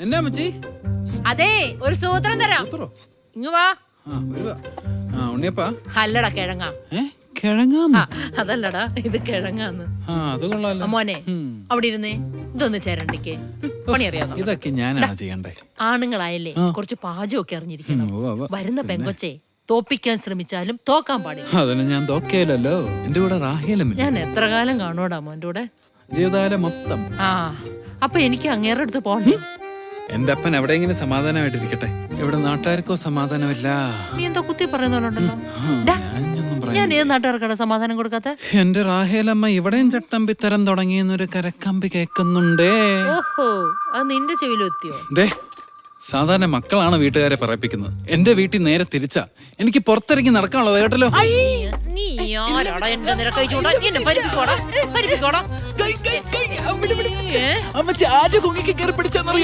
എന്നാ അമ്മച്ചി? അതെ, ഒരു സൂത്രം തരാം. ഉത്തരോ? ഇങ്ങ് വാ. ആ, വരുവാ. ആ, ഉണ്ണിയപ്പാ. അല്ലടാ കിഴങ്ങാ. കിഴങ്ങാന്ന്? അതല്ലടാ, ഇത് കിഴങ്ങാന്ന്. ആ, അത് കൊള്ളാലോ. മോനെ അവിടെ ഇരുന്നേ, ഇതൊന്ന് ചേരണ്ടിക്ക്. പണി അറിയാമോ? ഇതൊക്കെ ഞാനാണ് ചെയ്യണ്ടേ. ആണുങ്ങളായല്ലേ കുറച്ച് പാചകമൊക്കെ അറിഞ്ഞിരിക്കണം. ഉവ്വ്. വരുന്ന പെങ്കൊച്ചെ തോപ്പിക്കാൻ ശ്രമിച്ചാലും തോക്കാൻ പാടില്ല. അതിന് ഞാൻ തോക്കേലല്ലോ. എന്റെ കൂടെ റാഹേലും ഞാൻ എത്ര കാലം കാണുവാടാ മോന്റെ കൂടെ? ജീവിതകാലം മൊത്തം. ആ, അപ്പൊ എനിക്ക് അങ്ങേറെ അടുത്ത് പോണ്ടേ? എന്റെ അപ്പൻ എവിടെയെങ്കിലും സമാധാനമായിട്ടിരിക്കട്ടെ. ഇവിടെ നാട്ടുകാർക്കോ സമാധാനമില്ല. നീ എന്താ കുത്തി പറയുന്നല്ലോ? ഞാൻ ഏത് നാട്ടുകാർക്കാണ് സമാധാനം കൊടുക്കാത്ത? എന്റെ റാഹേലമ്മ ഇവിടെയും ചട്ടമ്പിത്തരം തുടങ്ങിയെന്നൊരു കരക്കമ്പി കേൾക്കുന്നുണ്ടേ. ഓഹോ, അത് നിന്റെ ചെവിയിലെത്തിയോ? ദേ, സാധാരണ മക്കളാണ് വീട്ടുകാരെ പറയിപ്പിക്കുന്നത്. എന്റെ വീട്ടിൽ നേരെ തിരിച്ചാ. എനിക്ക് പുറത്തിറങ്ങി നടക്കാനുള്ളത് കേട്ടല്ലോ. നീ ആരാടാ എന്റെ നിരക്കൈ ചൂടാ? എന്നെ പരിപ്പിക്കോടാ. അമ്മച്ചി ആര് കുങ്ങിക്ക് കയറി പിടിച്ചെന്നറിയോ?